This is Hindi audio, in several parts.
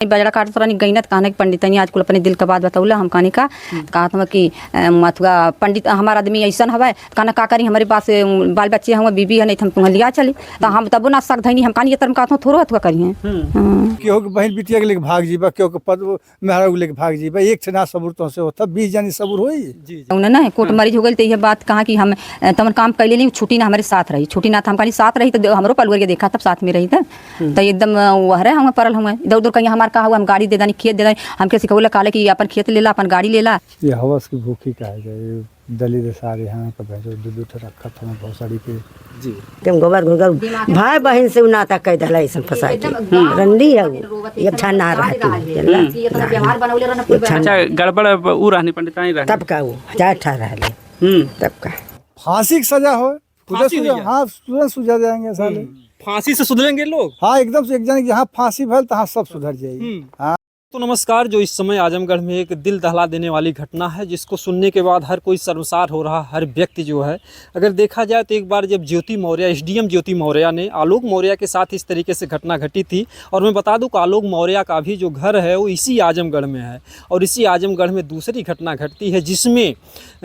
बजड़ा काट तो गई ना कहना कि पंडित आज कुल अपने दिल का बात बतौला हम कहने का कहा था कि मथुआ पंडित हमारा आदमी ऐसा हवा कहना का करी हमारे पास बाल बच्चे हम बीबी है नहीं हम तुम्हें लिया चली तो हम तब ना सक धनी हम कहानी तरह कहता थोड़ा हथुआ करिए क्यों बहन बिटिया के लेके भाग जीबा क्यों पद मेहरा के लेके भाग जीबा एक से ना सबूर तो से होता 20 जानी सबूर होई जी ना कोर्ट मरीज हो गई तो यह बात कहा कि हम तमन काम कैले नहीं छुट्टी ना हमारे साथ रही छुट्टी ना था हम कहीं साथ रही तो हमरो पलवर के देखा तब साथ में रही था तो एकदम वह रहे हम परल हुए इधर उधर कहीं हमारे कहा हुआ हम गाड़ी दे दानी खेत दे दानी हमके सिखौला काले कि अपन खेत ले ला अपन गाड़ी ले ला ये हवस की भूखी का है दलित सारे यहाँ का भेजो दूध रखा था बहुत सारी के जी तुम गोबर गोबर भाई बहन से नाता कह दला ऐसा फंसा के रंडी है ये छाना रहती अच्छा गड़बड़ उ रहनी पंडितानी रहनी तब का वो 18 तब का फांसी की सजा हो हाँ तुरंत सुझा जाएंगे साले फांसी से सुधरेंगे लोग। हाँ एकदम से एक जन यहाँ फांसी भल तो हाँ सब सुधर जाएगी। हाँ तो नमस्कार, जो इस समय आजमगढ़ में एक दिल दहला देने वाली घटना है जिसको सुनने के बाद हर कोई शर्मसार हो रहा, हर व्यक्ति जो है अगर देखा जाए तो एक बार जब ज्योति मौर्य एसडीएम ज्योति मौर्य ने आलोक मौर्य के साथ इस तरीके से घटना घटी थी। और मैं बता दूं कि आलोक मौर्य का भी जो घर है वो इसी आजमगढ़ में है और इसी आजमगढ़ में दूसरी घटना घटती है जिसमें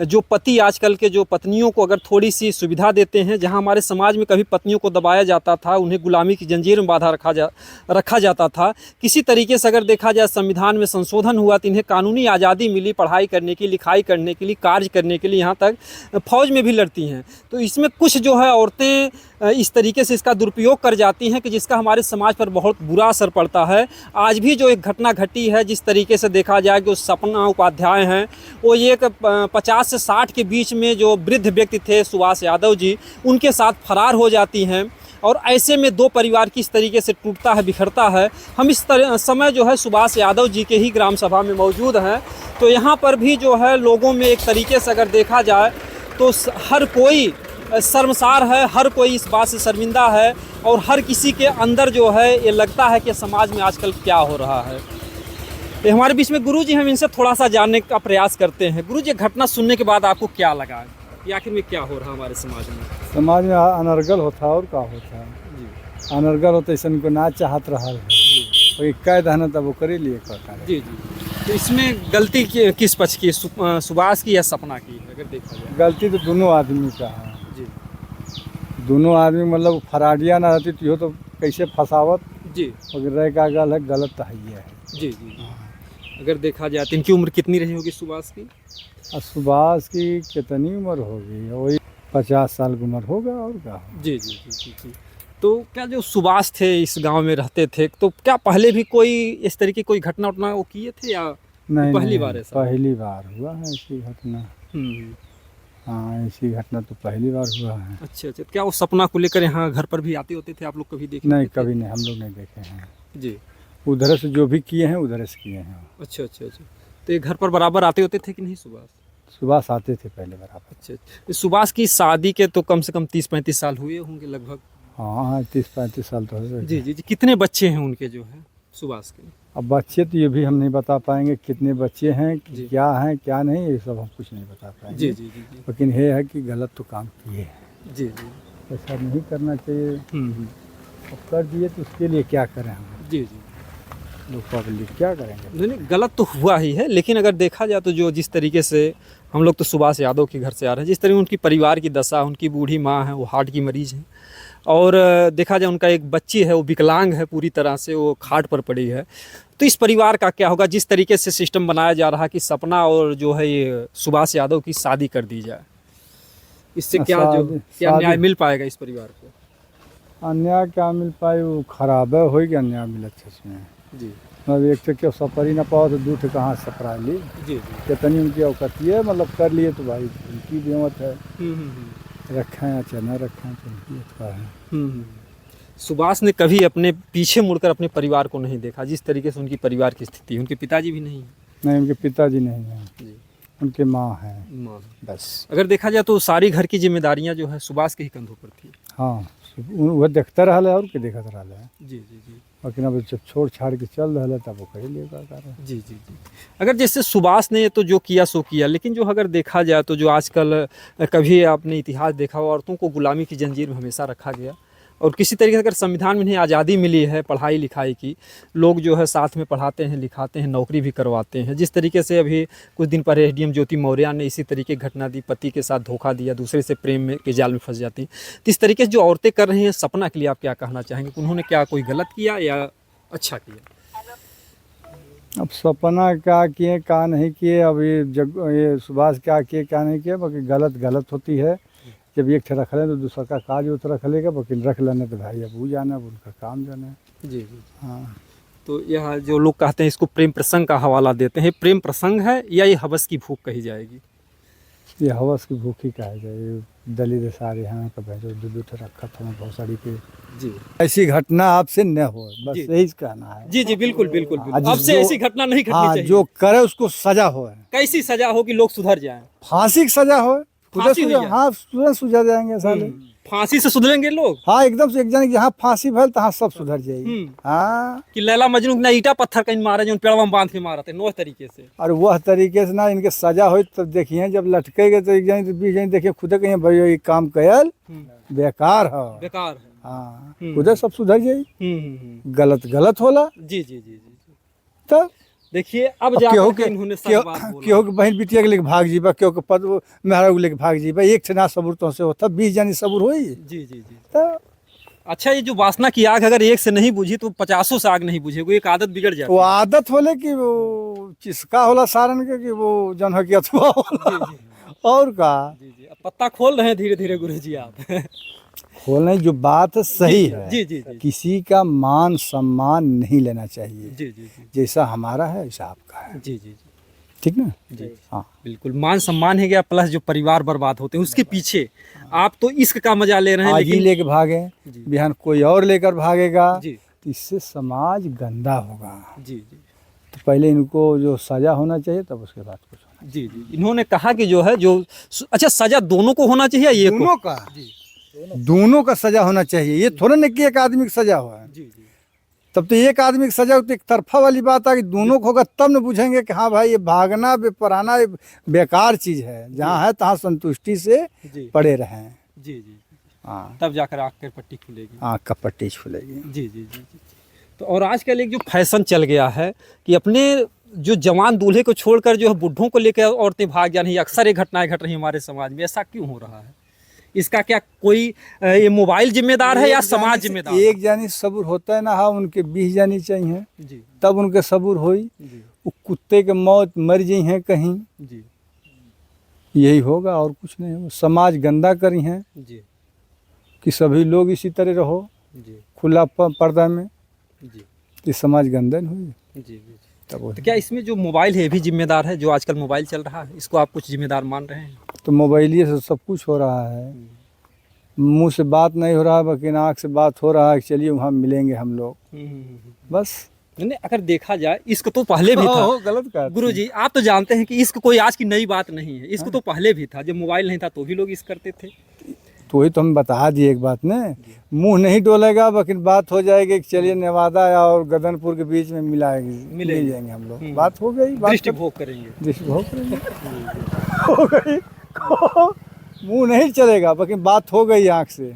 जो पति आजकल के जो पत्नियों को अगर थोड़ी सी सुविधा देते हैं, जहाँ हमारे समाज में कभी पत्नियों को दबाया जाता था, उन्हें गुलामी की जंजीर में बांधा रखा जाता था, किसी तरीके से अगर देखा जाए संविधान में संशोधन हुआ तो इन्हें कानूनी आज़ादी मिली पढ़ाई करने की, लिखाई करने के लिए, कार्य करने के लिए, यहाँ तक फौज में भी लड़ती हैं। तो इसमें कुछ जो है औरतें इस तरीके से इसका दुरुपयोग कर जाती हैं कि जिसका हमारे समाज पर बहुत बुरा असर पड़ता है। आज भी जो एक घटना घटी है, जिस तरीके से देखा जाए कि सपना उपाध्याय हैं, वो एक 50 से 60 के बीच में जो वृद्ध व्यक्ति थे सुभाष यादव जी, उनके साथ फरार हो जाती हैं और ऐसे में दो परिवार किस तरीके से टूटता है, बिखरता है। हम इस समय जो है सुभाष यादव जी के ही ग्राम सभा में मौजूद हैं। तो यहाँ पर भी जो है लोगों में एक तरीके से अगर देखा जाए तो हर कोई शर्मसार है, हर कोई इस बात से शर्मिंदा है और हर किसी के अंदर जो है ये लगता है कि समाज में आजकल क्या हो रहा है। तो हमारे बीच में गुरुजी, हम इनसे थोड़ा सा जानने का प्रयास करते हैं। गुरुजी, घटना सुनने के बाद आपको क्या लगा, आखिर में क्या हो रहा हमारे समाज में? समाज में अनर्गल होता और का होता है जी। अनर्गल होता ऐसा को ना चाहत रहा है और कैद है ना तब वो करे लिए करता है। जी जी। तो इसमें गलती किस पक्ष की, सुभाष की या सपना की अगर देखा जाए? गलती तो दोनों आदमी का है जी। दोनों आदमी मतलब फराडिया ना रहती तो तो कैसे फसावत जी वगैरह का गल है, गलत तो है। जी जी। अगर देखा जाए तो इनकी उम्र कितनी रही होगी सुभाष की? सुभाष की कितनी उम्र होगी? वही 50 साल की उम्र होगा और क्या। जी जी जी जी जी। तो क्या जो सुभाष थे इस गांव में रहते थे, तो क्या पहले भी कोई इस तरीके कोई घटना उठना वो किए थे या नहीं? पहली बार ऐसा? पहली बार हुआ है ऐसी घटना। हाँ, ऐसी घटना तो पहली बार हुआ है। अच्छा अच्छा। क्या वो सपना को लेकर यहाँ घर पर भी आते होते थे आप लोग, कभी देखे? नहीं, कभी नहीं, हम लोग नहीं देखे हैं जी। उधर से जो भी किए हैं उधर से किए हैं। अच्छा अच्छा अच्छा। तो ये घर पर बराबर आते होते थे कि नहीं सुभाष? सुभाष आते थे पहले बराबर। अच्छा। सुभाष की शादी के तो कम से कम 30-35 साल हुए होंगे लगभग? हाँ, 30-35 साल तो हो। जी जी जी। कितने बच्चे हैं उनके जो है सुभाष के? अब बच्चे तो ये भी हम नहीं बता पाएंगे कितने बच्चे हैं, क्या हैं क्या नहीं, ये सब हम कुछ नहीं बता पाएंगे। जी जी जी जी। लेकिन ये है कि गलत तो काम किए हैं। जी जी। ऐसा नहीं करना चाहिए। अब कर दिए तो उसके लिए क्या करें हम? जी जी। लोग पब्लिक क्या करेंगे? नहीं, गलत तो हुआ ही है, लेकिन अगर देखा जाए तो जो जिस तरीके से हम लोग तो सुभाष यादव के घर से आ रहे हैं, जिस तरह उनकी परिवार की दशा, उनकी बूढ़ी माँ है, वो हार्ट की मरीज हैं और देखा जाए उनका एक बच्ची है वो विकलांग है, पूरी तरह से वो खाट पर पड़ी है। तो इस परिवार का क्या होगा? जिस तरीके से सिस्टम बनाया जा रहा है कि सपना और जो है ये सुभाष यादव की शादी कर दी जाए, इससे क्या न्याय मिल पाएगा इस परिवार को? अन्याय क्या मिल पाए? वो खराब है होगी अन्याय मिले इसमें जी। मतलब एक तो क्यों सफर ही ना पाओ तो दूठ कहाँ सफरा ली। जी जी। कितनी उनकी औकती है, मतलब कर लिए तो भाई उनकी भी हिम्मत है। रखें या चाहे न रखें तो उनकी अथवा है। सुभाष ने कभी अपने पीछे मुड़कर अपने परिवार को नहीं देखा, जिस तरीके से उनकी परिवार की स्थिति। उनके पिताजी भी नहीं? नहीं, उनके पिताजी नहीं हैं जी। उनके माँ है माँ बस। अगर देखा जाए तो सारी घर की जिम्मेदारियां जो है सुभाष के ही कंधों पर थी। हाँ, वह देखता रहा है और के देखता रहा है। जी जी जी। लेकिन अब जब छोड़ छाड़ के चल रहा है तब वो कर लेगा। जी जी जी। अगर जैसे सुभाष ने तो जो किया सो किया, लेकिन जो अगर देखा जाए तो जो आजकल कभी आपने इतिहास देखा हो, औरतों को गुलामी की जंजीर में हमेशा रखा गया और किसी तरीके से अगर संविधान में इन्हें आज़ादी मिली है पढ़ाई लिखाई की, लोग जो है साथ में पढ़ाते हैं लिखाते हैं, नौकरी भी करवाते हैं। जिस तरीके से अभी कुछ दिन पहले एसडीएम ज्योति मौर्य ने इसी तरीके की घटना दी, पति के साथ धोखा दिया, दूसरे से प्रेम में के जाल में फंस जाती हैं। तो इस तरीके से जो औरतें कर रही हैं सपना के लिए आप क्या कहना चाहेंगे? उन्होंने क्या कोई गलत किया या अच्छा किया? अब सपना क्या किए क्या नहीं किए, अब ये सुभाष क्या किए क्या नहीं किए, बाकी गलत होती है। जब एक रख लें तो दूसरा का काज वो रख लेगा, बाकी रख लेने तो भाई अब वो जाना, अब उनका काम जाना है। जी जी। हाँ, तो यह जो लोग कहते हैं इसको प्रेम प्रसंग का हवाला देते हैं, प्रेम प्रसंग है या ये हवस की भूख कही जाएगी? ये हवस की भूखी कहा जाए। दलित सारे यहाँ का भेजो दूध रखा था बहुत सारी पे। जी, ऐसी घटना आपसे न हो, बस जी। यही कहना है। जी जी, बिल्कुल बिल्कुल, बिल्कुल। जिस अब से जो- ऐसी घटना नहीं घटनी हाँ, चाहिए। जो करे उसको सजा हो, कैसी सजा हो कि लोग सुधर जाएं? फांसी की सजा हो, फांसी हुई है? हाँ तुरंत सुधर जाएंगे साले। फांसी से सुधरेंगे लोग? हाँ एकदम से, एक जन जहाँ फांसी भल तहाँ सब सुधर जाएगी। हम्म। हाँ, कि लैला मजनू ना ईटा पत्थर कहीं मारे जो पेड़वा में बांध के मारा थे, नो तरीके से। और वह तरीके से ना इनके सजा हो तब देखिए, जब लटकेगे तो एक जन बीस जन देखिए खुद कहीं भाई ये काम कयल बेकार है। बेकार है। हाँ, खुद सब सुधर जाई। हम्म। गलत होला जी जी जी जी जी। तब देखिए अब केहू जाकर के इन्होंने सच बात बोला। केहू के बहन बिटिया के लेके भाग जीबा, केहू के पद मेहरा के लेके भाग जीबा, एक ठे ना सबूर तो से होता 20 जनी सबूर होई। जी जी जी। तो अच्छा, ये जो वासना की आग अगर एक से नहीं बुझी तो 50 से आग नहीं बुझेगी, एक आदत बिगड़ जाती वो है। आदत होले कि वो चिस्का होला सारन के कि वो जन हो कि अथवा होला। जी, और का जी जी। अब पत्ता खोल रहे हैं धीरे धीरे गुरु जी आप। खोलने जो बात सही है। जी जी जी। किसी का मान सम्मान नहीं लेना चाहिए। जी जी जी जैसा हमारा है वैसा आपका है, जी जी जी ठीक ना? जी। हाँ, बिल्कुल, मान सम्मान है गया, प्लस जो परिवार बर्बाद होते हैं उसके पीछे आप तो इश्क का मजा ले रहे हैं, आज ही लेकिन लेके भागे, जी। बिहान कोई और लेकर भागेगा जी तो इससे समाज गंदा होगा। जी जी तो पहले इनको जो सजा होना चाहिए तब उसके बाद कुछ होना जी जी। इन्होंने कहा कि जो है जो अच्छा सजा दोनों को होना चाहिए, ये चाहिए। दोनों का, दोनों का सजा होना चाहिए। ये थोड़ा न कि एक आदमी की सजा हो। जी जी तब तो एक आदमी की सजा हो तो एक तरफा वाली बात है कि दोनों को होगा तब न बुझेंगे कि हाँ भाई ये भागना पराना ये बेकार चीज है। जहाँ है तहाँ संतुष्टि से जी पड़े रहें। जी जी। हाँ, तब जाकर आँख की पट्टी खुलेगी। आँख का पट्टी छुलेगी। जी जी जी जी। तो और आजकल एक जो फैशन चल गया है कि अपने जो जवान दूल्हे को छोड़कर जो है बुढ़ों को लेकर औरतें भाग जा रही हैं, अक्सर ये घटनाएं घट रही हैं हमारे समाज में। ऐसा क्यों हो रहा है? इसका क्या कोई ये मोबाइल जिम्मेदार है या समाज जिम्मेदार है? एक जानी सबूर होता है ना, हाँ उनके 20 जानी चाहिए जी तब उनके सबूर होई। जी वो कुत्ते के मौत मर जाई हैं कहीं, जी यही होगा और कुछ नहीं होगा। समाज गंदा करी हैं जी कि सभी लोग इसी तरह रहो जी खुला पर्दा में, जी ये समाज गंदा नहीं हुई। जी जी। तब वो- तो क्या इसमें जो मोबाइल है ये भी जिम्मेदार है? जो आजकल मोबाइल चल रहा है इसको आप कुछ जिम्मेदार मान रहे हैं? तो मोबाइलिए से सब कुछ हो रहा है। मुंह से बात नहीं हो रहा है, बाकी आँख से बात हो रहा है कि चलिए वहाँ मिलेंगे हम लोग, बस। नहीं, अगर देखा जाए इश्क तो पहले भी था। गलत कहा गुरु जी आप तो जानते हैं कि इश्क कोई आज की नई बात नहीं है, इश्क तो पहले भी था। जब मोबाइल नहीं था तो भी लोग इश्क करते थे। तो वही तो हम बता दिए एक बात ने, मुंह नहीं डोलेगा बाकी बात हो जाएगी कि चलिए नेवादा और गदनपुर के बीच में मिल जाएंगे हम लोग। बात हो गई, बात दृष्टि भोग करेंगे। दृष्टिभोग करेंगे। हो गई, मुंह नहीं चलेगा बाकी बात हो गई आँख से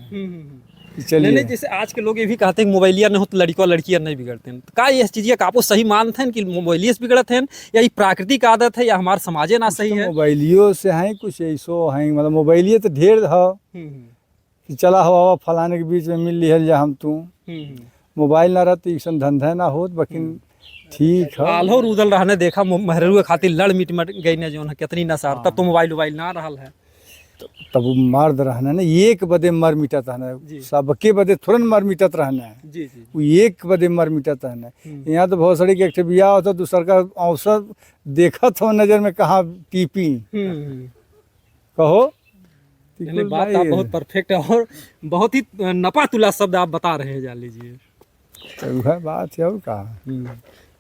कि चलिए। नहीं, जैसे आज के लोग ये भी कहते हैं कि मोबाइलिया नहीं हो तो लड़का लड़कियां नहीं बिगड़ते हैं। तो का ये चीज़ का आपको सही मानते हैं कि मोबाइलिया से बिगड़ते हैं या ये प्राकृतिक आदत है या हमारा समाजे ना सही है? मोबाइलियों से हैं कुछ ऐसो हैं, मतलब मोबाइलिए तो ढेर हो कि चला हवा फलाने के बीच में मिल लिहल जा हम तू। मोबाइल ना रहती ऐसा धंधा ना होत, बाकी ठीक है। आल्हो रुदल रहने देखा महरुए खातिर लड़ मिट मट गई ने जो है कितनी नसार, तब तो मोबाइल ना रहा है। तब वो मर्द रहना ना एक बदे मर मिटत रहना, जी। सबके बदे तुरंत मर मिटत रहना है। जी जी वो एक बदे मर मिटत रहना है। यहाँ तो बहुत सारी के एक ठे बियाह होता, दूसर का अवसर देखत हो नजर में कहाँ टीपी कहो। यानी बात आप बहुत परफेक्ट है और बहुत ही नपा तुला शब्द आप बता रहे हैं, जान लीजिए। तो वह बात है और कहा।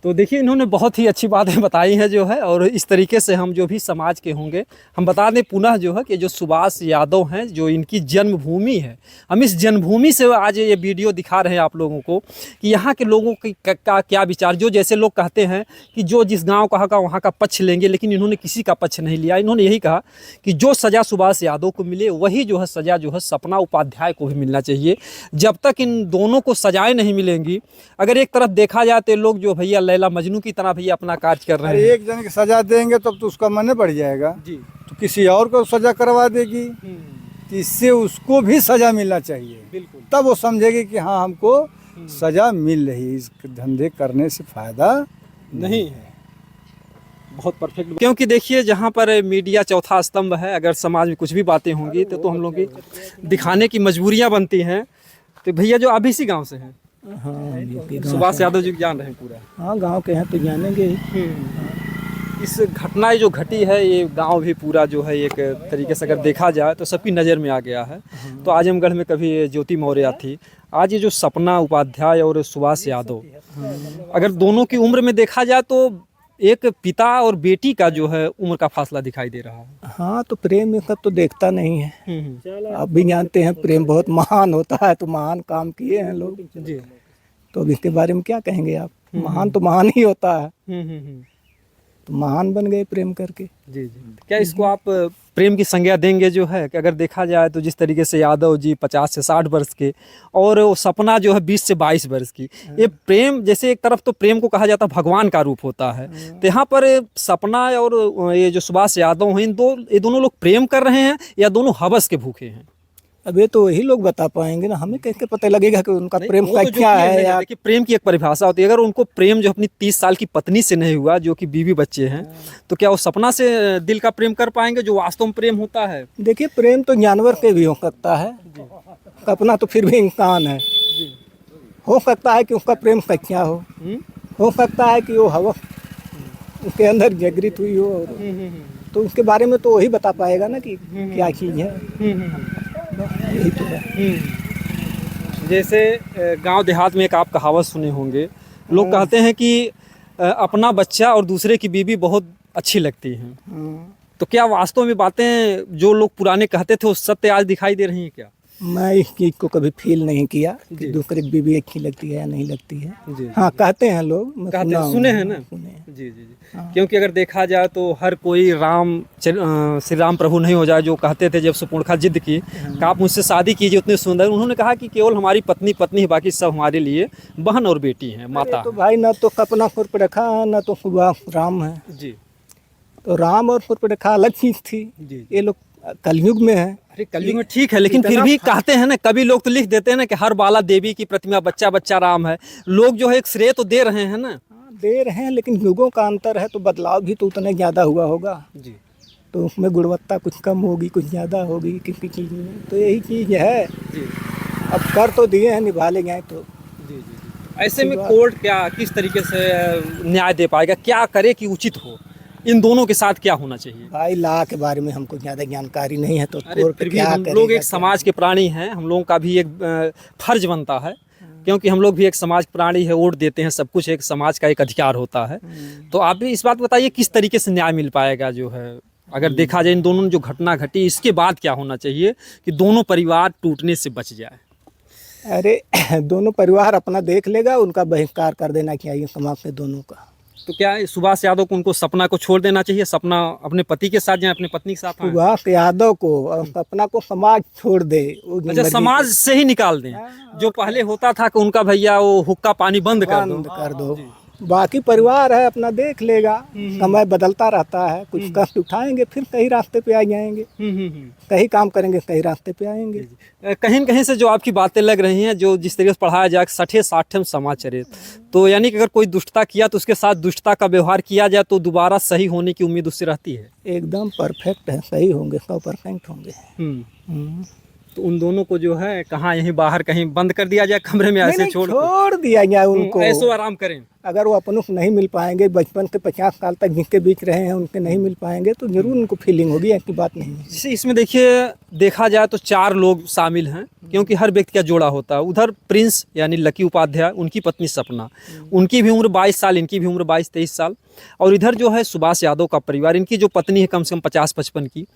तो देखिए इन्होंने बहुत ही अच्छी बातें बताई हैं जो है, और इस तरीके से हम जो भी समाज के होंगे, हम बता दें पुनः जो है कि जो सुभाष यादव हैं, जो इनकी जन्मभूमि है, हम इस जन्मभूमि से आज ये वीडियो दिखा रहे हैं आप लोगों को कि यहाँ के लोगों का क्या विचार। जो जैसे लोग कहते हैं कि जो जिस गाँव का होगा वहाँ का पक्ष लेंगे, लेकिन इन्होंने किसी का पक्ष नहीं लिया। इन्होंने यही कहा कि जो सज़ा सुभाष यादव को मिले वही जो है सज़ा जो है सपना उपाध्याय को भी मिलना चाहिए। जब तक इन दोनों को सजाएं नहीं मिलेंगी, अगर एक तरफ देखा जाए तो लोग जो भैया लैला मजनू की तरह भैया अपना कार्य कर रहे हैं। एक जन की सजा देंगे तब तो उसका मन बढ़ जाएगा जी, तो किसी और को सजा करवा देगी, तो इससे उसको भी सजा मिलना चाहिए। बिल्कुल। तब वो समझेगी कि हाँ हमको सजा मिल रही, इस धंधे करने से फायदा नहीं है। बहुत परफेक्ट। क्योंकि देखिए जहाँ पर मीडिया चौथा स्तंभ है, अगर समाज में कुछ भी बातें होंगी तो हम लोग की दिखाने की मजबूरियाँ बनती हैं। तो भैया जो आप इसी गांव से हैं? हाँ, सुभाष यादव जी जान रहे हैं पूरा? हाँ गांव के हैं तो जानेंगे ही। इस घटना जो घटी है ये गांव भी पूरा जो है एक तरीके से अगर देखा जाए तो सबकी नज़र में आ गया है। तो आजमगढ़ में कभी ज्योति मौर्य थी, आज ये जो सपना उपाध्याय और सुभाष यादव, अगर दोनों की उम्र में देखा जाए तो एक पिता और बेटी का जो है उम्र का फासला दिखाई दे रहा है। हाँ तो प्रेम ये सब तो देखता नहीं है। आप भी जानते हैं प्रेम बहुत महान होता है, तो महान काम किए हैं लोग जी। तो अब इसके बारे में क्या कहेंगे आप? महान तो महान ही होता है, तो महान बन गए प्रेम करके। जी जी। क्या इसको आप प्रेम की संज्ञा देंगे जो है कि अगर देखा जाए तो जिस तरीके से यादव जी 50 से 60 वर्ष के और वो सपना जो है 20 से 22 वर्ष की, ये प्रेम जैसे एक तरफ तो प्रेम को कहा जाता है भगवान का रूप होता है, तो यहाँ पर सपना और ये जो सुभाष यादव हैं ये दोनों लोग प्रेम कर रहे हैं या दोनों हवस के भूखे हैं? अब ये तो वही लोग बता पाएंगे ना, हमें कैसे पता लगेगा कि उनका प्रेम वो का तो जो क्या प्रेम है यार। देखिए प्रेम की एक परिभाषा होती है। अगर उनको प्रेम जो अपनी 30 साल की पत्नी से नहीं हुआ, जो कि बीवी बच्चे हैं, तो क्या वो सपना से दिल का प्रेम कर पाएंगे जो वास्तव में प्रेम होता है? देखिए प्रेम तो जानवर के भी हो सकता है, अपना तो फिर भी इंसान है। हो सकता है कि उसका प्रेम सच्चा हो सकता है कि वो हवा उसके अंदर जागृत हुई हो, तो उसके बारे में तो वही बता पाएगा ना कि क्या चीज़ है। यही तो है। जैसे गांव देहात में एक आप कहावत सुने होंगे, लोग कहते हैं कि अपना बच्चा और दूसरे की बीवी बहुत अच्छी लगती है। तो क्या वास्तव में बातें जो लोग पुराने कहते थे वो सत्य आज दिखाई दे रही हैं क्या? मैं इस चीज़ को कभी फील नहीं किया कि दूसरे की बीवी अच्छी लगती है या नहीं लगती है। हाँ कहते हैं लोग, मैं सुने हैं ना? जी जी जी। क्योंकि अगर देखा जाए तो हर कोई श्री राम प्रभु नहीं हो जाए। जो कहते थे जब सुपुर्णखा जिद की कि आप मुझसे शादी कीजिए उतने सुंदर, उन्होंने कहा कि केवल हमारी पत्नी पत्नी ही, बाकी सब हमारे लिए बहन और बेटी हैं, माता। तो भाई ना तो सपना सुर्पणखा है ना तो सुभाष राम है जी। तो राम और सुर्पणखा अलग चीज थी। ये लोग कलयुग में है। अरे कलयुग में ठीक है, लेकिन फिर भी कहते हैं ना, कभी लोग तो लिख देते हैं ना कि हर बाला देवी की प्रतिमा, बच्चा बच्चा राम है। लोग जो है एक श्रेय तो दे रहे हैं ना। दे रहे हैं, लेकिन युगों का अंतर है तो बदलाव भी तो उतना ज़्यादा हुआ होगा जी। तो उसमें गुणवत्ता कुछ कम होगी, कुछ ज़्यादा होगी किसी चीज़ में। तो यही चीज़ है जी। अब कर तो दिए हैं, निभा ले जाए तो। जी जी। ऐसे में कोर्ट क्या किस तरीके से न्याय दे पाएगा? क्या करे कि उचित हो? इन दोनों के साथ क्या होना चाहिए? भाई ला के बारे में हमको ज़्यादा जानकारी नहीं है, तो अरे फिर भी हम लोग एक समाज के प्राणी हैं, हम लोगों का भी एक फर्ज बनता है, क्योंकि हम लोग भी एक समाज प्राणी है, वोट देते हैं, सब कुछ एक समाज का एक अधिकार होता है। तो आप भी इस बात बताइए किस तरीके से न्याय मिल पाएगा जो है, अगर देखा जाए इन दोनों जो घटना घटी इसके बाद क्या होना चाहिए कि दोनों परिवार टूटने से बच जाए? अरे दोनों परिवार अपना देख लेगा, उनका बहिष्कार कर देना चाहिए समाज से दोनों का। तो क्या सुभाष यादव को उनको सपना को छोड़ देना चाहिए, सपना अपने पति के साथ जाए, अपने पत्नी के साथ आए? सुभाष यादव को और सपना को समाज छोड़ दे। अच्छा, समाज से ही निकाल दें? जो पहले होता था कि उनका भैया वो हुक्का पानी बंद कर दो। बाकी परिवार है अपना देख लेगा, समय बदलता रहता है, कुछ कष्ट उठाएंगे फिर सही रास्ते पे आ जाएंगे, कहीं काम करेंगे सही रास्ते पे आएंगे। कहीं न कहीं से जो आपकी बातें लग रही हैं, जो जिस तरीके से पढ़ाया जाए सठे साठम समाचरित, तो यानी कि अगर कोई दुष्टता किया तो उसके साथ दुष्टता का व्यवहार किया जाए तो दोबारा सही होने की उम्मीद उससे रहती है। एकदम परफेक्ट है, सही होंगे, 100% होंगे। तो उन दोनों को जो है कहाँ, यहीं बाहर कहीं बंद कर दिया जाए, कमरे में ऐसे छोड़ दिया जाए उनको, ऐसो आराम करें। अगर वो अपन को नहीं मिल पाएंगे, बचपन के 50 साल तक जिनके बीच रहे हैं उनके नहीं मिल पाएंगे, तो जरूर उनको फीलिंग होगी, ऐसी बात नहीं है। जैसे इसमें देखिए देखा जाए तो 4 लोग शामिल हैं, क्योंकि हर व्यक्ति का जोड़ा होता है। उधर प्रिंस यानी लकी उपाध्याय, उनकी पत्नी सपना, उनकी भी उम्र 22 साल, इनकी भी उम्र 22-23 साल, और इधर जो है सुभाष यादव का परिवार, इनकी जो पत्नी है कम से कम 50-55 की।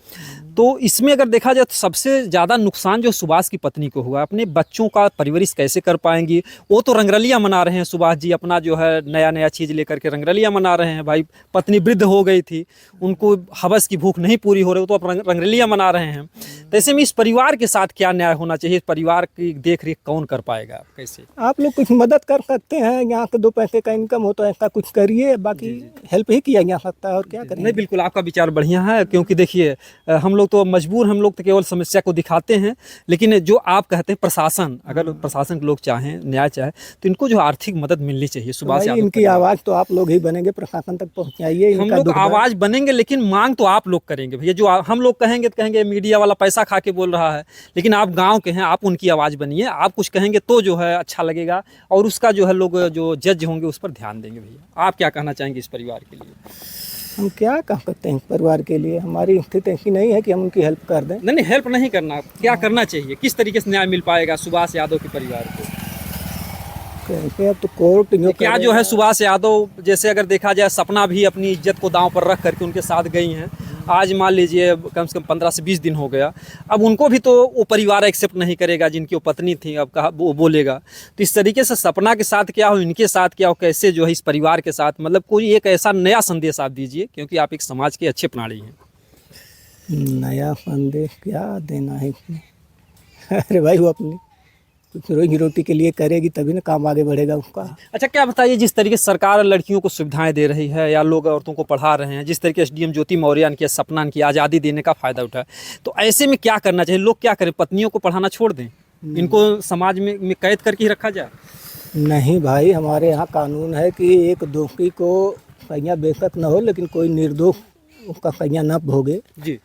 तो इसमें अगर देखा जाए तो सबसे ज़्यादा नुकसान जो सुभाष की पत्नी को हुआ, अपने बच्चों का परवरिश कैसे कर पाएंगी। वो तो रंगरलियाँ मना रहे हैं सुभाष जी, अपना जो है नया चीज़ लेकर के रंगरलियाँ मना रहे हैं। भाई पत्नी वृद्ध हो गई थी, उनको हवस की भूख नहीं पूरी हो रही, तो अब रंगरलियाँ मना रहे हैं। तो ऐसे में इस परिवार के साथ क्या न्याय होना चाहिए, परिवार की देख रेख कौन कर पाएगा, कैसे? आप लोग कुछ मदद कर सकते हैं, यहाँ के 2 पैसे का इनकम हो तो ऐसा कुछ करिए, बाकी हेल्प ही किया जा सकता है और क्या करें। नहीं, बिल्कुल आपका विचार बढ़िया है, क्योंकि देखिए हम लोग तो मजबूर, हम लोग तो केवल समस्या को दिखाते हैं, लेकिन जो आप कहते हैं प्रशासन, अगर प्रशासन के लोग चाहें, न्याय चाहे, तो इनको जो आर्थिक मदद मिलनी चाहिए। सुभाष यादव इनकी आवाज़ तो आप लोग ही बनेंगे, प्रशासन तक पहुँचाइए। हम लोग आवाज़ बनेंगे, लेकिन मांग तो आप लोग करेंगे भैया। जो हम लोग कहेंगे तो कहेंगे मीडिया वाला पैसा खा के बोल रहा है, लेकिन आप गाँव के हैं, आप उनकी आवाज़ बनिए। आप कुछ कहेंगे तो जो है अच्छा लगेगा, और उसका जो है लोग जो जज होंगे उस पर ध्यान देंगे। भैया आप क्या कहना चाहेंगे इस परिवार के लिए? हम क्या कह सकते हैं परिवार के लिए, हमारी स्थिति ऐसी नहीं है कि हम उनकी हेल्प कर दें। नहीं, हेल्प नहीं करना, क्या करना चाहिए, किस तरीके से न्याय मिल पाएगा सुभाष यादव के परिवार को? कैसे अब तो कोर्ट क्या जो है सुभाष यादव, जैसे अगर देखा जाए सपना भी अपनी इज्जत को दांव पर रख करके उनके साथ गई हैं। आज मान लीजिए कम से कम 15 से 20 दिन हो गया, अब उनको भी तो वो परिवार एक्सेप्ट नहीं करेगा जिनकी वो पत्नी थी, अब कहा वो बोलेगा। तो इस तरीके से सपना के साथ क्या हो, इनके साथ क्या हो, कैसे जो है इस परिवार के साथ, मतलब कोई एक ऐसा नया संदेश आप दीजिए, क्योंकि आप एक समाज के अच्छे प्राणी हैं। नया संदेश क्या देना है इसमें? अरे भाई वो अपनी कुछ रोजी रोटी के लिए करेगी तभी ना काम आगे बढ़ेगा उसका। अच्छा, क्या बताइए, जिस तरीके से सरकार लड़कियों को सुविधाएं दे रही है या लोग औरतों को पढ़ा रहे हैं, जिस तरीके से एसडीएम ज्योति मौर्य की सपना की आज़ादी देने का फ़ायदा उठाए, तो ऐसे में क्या करना चाहिए? लोग क्या करें, पत्नियों को पढ़ाना छोड़ दें, इनको समाज में कैद करके ही रखा जाए? नहीं भाई, हमारे यहाँ कानून है कि एक दोषी को सज़ा बेशक न हो, लेकिन कोई निर्दोष उसका सज़ा न भोगे। जी,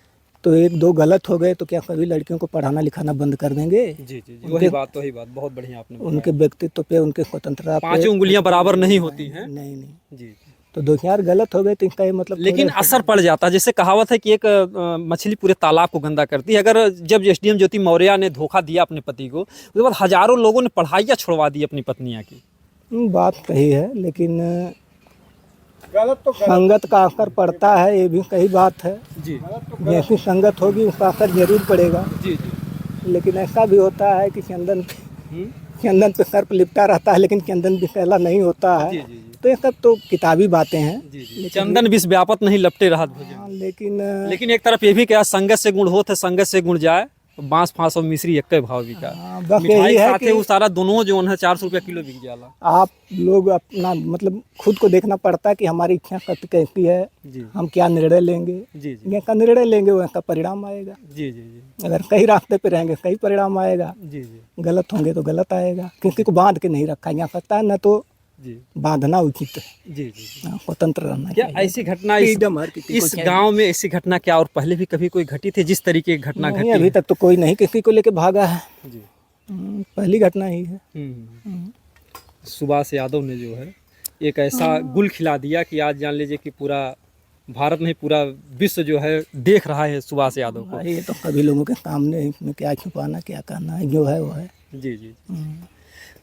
तो 1-2 गलत हो गए तो क्या सभी लड़कियों को पढ़ाना लिखाना बंद कर देंगे? जी, वही बात बहुत बढ़िया आपने बताया। उनके व्यक्तित्व पे, उनके स्वतंत्रता पे 5 उंगलियां बराबर नहीं होती हैं। नहीं जी, तो 2-4 गलत हो गए तो इसका ये मतलब लेकिन असर पड़ जाता है। जैसे कहावत है कि एक मछली पूरे तालाब को गंदा करती है। अगर जब एसडीएम ज्योति मौर्य ने धोखा दिया अपने पति को, उसके बाद हजारों लोगों ने पढ़ाइयाँ छुड़वा दी अपनी पत्नियाँ की। बात सही है, लेकिन संगत का असर पड़ता है, ये भी सही बात है। जी, जैसी संगत होगी उसका असर जरूर पड़ेगा। जी, लेकिन ऐसा भी होता है कि चंदन पे सर्प लिपटा रहता है, लेकिन चंदन विषैला नहीं होता है। जी। तो ये सब तो किताबी बातें हैं। जी। चंदन विष व्यापत नहीं लपटे रहत भोजन। हाँ, लेकिन एक तरफ ये भी क्या, संगत से गुण होत है, संगत से गुण जाए, बांस फांस और मिश्री एक भाव बिका। बस मिठाई यही है साथे कि वो सारा दोनों जो है 400 रुपया किलो बिक जाला। आप लोग अपना मतलब खुद को देखना पड़ता है कि हमारी इच्छा शक्ति कैसी है, जी, हम क्या निर्णय लेंगे। जी, जैसा निर्णय लेंगे वैसा परिणाम आएगा। जी। अगर सही रास्ते पे रहेंगे सही परिणाम आएगा, जी, गलत होंगे तो गलत आएगा। किसी को बांध के नहीं रखा जा सकता है, न तो जी, बांधना उचित है। जी। स्वतंत्र रहना क्या चाहिए। ऐसी घटना इस को गांव में ऐसी घटना क्या और पहले भी कभी कोई घटी थी, जिस तरीके की घटना नहीं, घटी अभी तक तो कोई नहीं किसी को लेके भागा है। जी, पहली घटना ही है। सुभाष यादव ने जो है एक ऐसा गुल खिला दिया कि आज जान लीजिए कि पूरा भारत नहीं, पूरा विश्व जो है देख रहा है सुभाष यादव को। ये तो सभी लोगों के सामने, इसमें क्या छुपाना क्या करना है, जो है वो है। जी।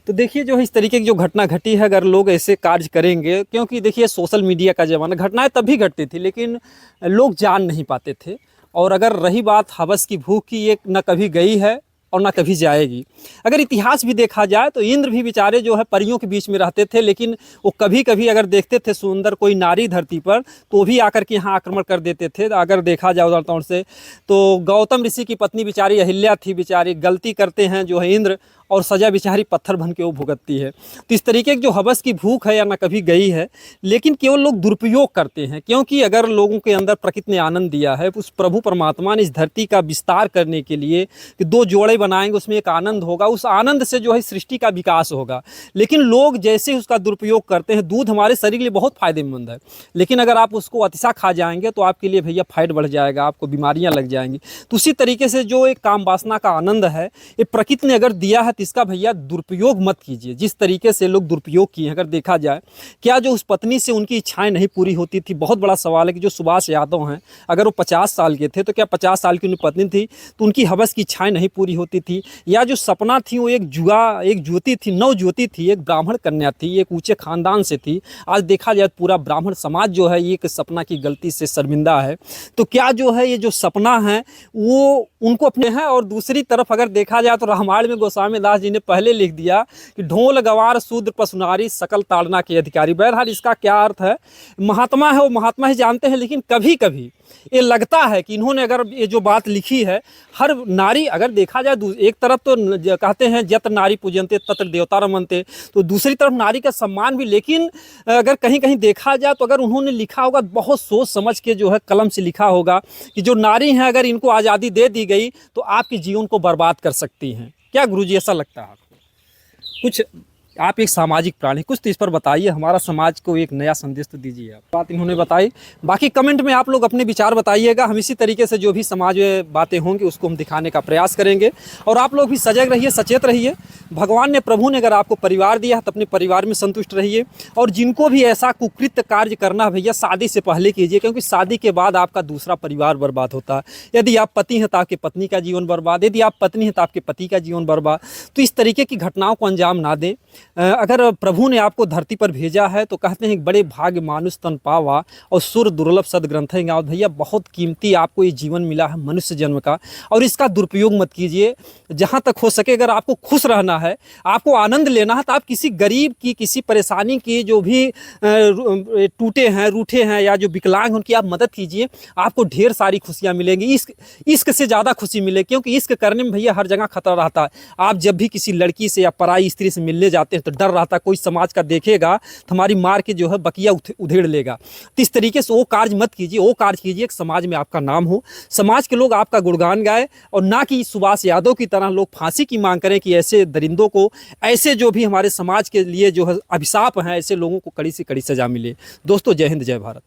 तो देखिए जो है इस तरीके की जो घटना घटी है, अगर लोग ऐसे कार्य करेंगे, क्योंकि देखिए सोशल मीडिया का ज़माना, घटनाएं तभी घटती थी लेकिन लोग जान नहीं पाते थे। और अगर रही बात हवस की भूख की, ये न कभी गई है और ना कभी जाएगी। अगर इतिहास भी देखा जाए तो इंद्र भी बेचारे जो है परियों के बीच में रहते थे, लेकिन वो कभी कभी अगर देखते थे सुंदर कोई नारी धरती पर तो भी आकर के यहाँ आक्रमण कर देते थे। अगर देखा जाए उदाहरण तौर से तो गौतम ऋषि की पत्नी बेचारी अहिल्या थी, बेचारी गलती करते हैं जो है इंद्र, और सजा बेचारी पत्थर बन के वो भुगतती है। तो इस तरीके की जो हवस की भूख है या ना कभी गई है, लेकिन केवल लोग दुरुपयोग करते हैं। क्योंकि अगर लोगों के अंदर प्रकृति ने आनंद दिया है, उस प्रभु परमात्मा ने इस धरती का विस्तार करने के लिए कि 2 जोड़े बनाएंगे, उसमें एक आनंद होगा, उस आनंद से जो है सृष्टि का विकास होगा। लेकिन लोग जैसे उसका दुरुपयोग करते हैं, दूध हमारे शरीर के लिए बहुत फायदेमंद है, लेकिन अगर आप उसको अतिशा खा जाएंगे तो आपके लिए भैया फैट बढ़ जाएगा, आपको बीमारियां लग जाएंगी। तो उसी तरीके से जो एक काम वासना का आनंद है, ये प्रकृति ने अगर दिया है तो इसका भैया दुरुपयोग मत कीजिए। जिस तरीके से लोग दुरुपयोग किए, अगर देखा जाए, क्या जो उस पत्नी से उनकी इच्छाएं नहीं पूरी होती थी? बहुत बड़ा सवाल है कि जो सुभाष यादव हैं, अगर वो 50 साल के थे तो क्या 50 साल की उनकी पत्नी थी तो उनकी हवस की इच्छाएं नहीं पूरी होती थी? या जो सपना थी वो एक ज्योति थी, नव ज्योति थी, एक ब्राह्मण कन्या थी, एक ऊंचे खानदान से थी। आज देखा जाए पूरा ब्राह्मण समाज जो है ये एक सपना की गलती से शर्मिंदा है। तो क्या जो है ये जो सपना है वो उनको अपने हैं? और दूसरी तरफ अगर देखा जाए तो रामायण में गोस्वामी दास जी ने पहले लिख दिया कि ढोल गवार शूद्र पशुनारी सकल ताड़ना के अधिकारी। बहरहाल इसका क्या अर्थ है? महात्मा है वो महात्मा ही जानते हैं, लेकिन कभी कभी ये लगता है कि इन्होंने अगर ये जो बात लिखी है, हर नारी अगर देखा जाए, एक तरफ तो कहते हैं जत्र नारी पूजनते तत्र देवता रमनते, तो दूसरी तरफ नारी का सम्मान भी। लेकिन अगर कहीं कहीं देखा जाए तो अगर उन्होंने लिखा होगा बहुत सोच समझ के जो है कलम से लिखा होगा कि जो नारी हैं अगर इनको आज़ादी दे दी गई तो आपके जीवन को बर्बाद कर सकती हैं। क्या गुरुजी ऐसा लगता है आपको? कुछ आप एक सामाजिक प्राणी, कुछ तो इस पर बताइए, हमारा समाज को एक नया संदेश तो दीजिए। आप बात इन्होंने बताई, बाकी कमेंट में आप लोग अपने विचार बताइएगा। हम इसी तरीके से जो भी समाज में बातें होंगी उसको हम दिखाने का प्रयास करेंगे। और आप लोग भी सजग रहिए, सचेत रहिए। भगवान ने, प्रभु ने अगर आपको परिवार दिया है तो अपने परिवार में संतुष्ट रहिए। और जिनको भी ऐसा कुकृत्य कार्य करना है भैया शादी से पहले कीजिए, क्योंकि शादी के बाद आपका दूसरा परिवार बर्बाद होता है। यदि आप पति हैं तो आपकी पत्नी का जीवन बर्बाद, यदि आप पत्नी हैं तो आपके पति का जीवन बर्बाद। तो इस तरीके की घटनाओं को अंजाम ना दें। अगर प्रभु ने आपको धरती पर भेजा है तो कहते हैं बड़े भाग्य मानुष तन पावा और सुर दुर्लभ सदग्रंथ है गाँव। भैया बहुत कीमती आपको ये जीवन मिला है मनुष्य जन्म का, और इसका दुरुपयोग मत कीजिए। जहाँ तक हो सके अगर आपको खुश रहना है, आपको आनंद लेना है, तो आप किसी गरीब की, किसी परेशानी की, जो भी टूटे हैं, रूठे हैं या जो विकलांग हैं, उनकी आप मदद कीजिए। आपको ढेर सारी खुशियाँ मिलेंगी। इश्क से ज़्यादा खुशी मिलेगी, क्योंकि इश्क करने में भैया हर जगह खतरा रहता है। आप जब भी किसी लड़की से या पराई स्त्री से मिलने जाते हैं तो डर रहता है कोई समाज का देखेगा तो हमारी मार के जो है बकिया उधेड़ लेगा। तो इस तरीके से वो कार्य मत कीजिए। वो कार्य कीजिए कि समाज में आपका नाम हो, समाज के लोग आपका गुणगान गाए, और ना कि सुभाष यादव की तरह लोग फांसी की मांग करें कि ऐसे दरिंदों को, ऐसे जो भी हमारे समाज के लिए जो है अभिशाप हैं, ऐसे लोगों को कड़ी से कड़ी सजा मिले। दोस्तों, जय हिंद, जय भारत।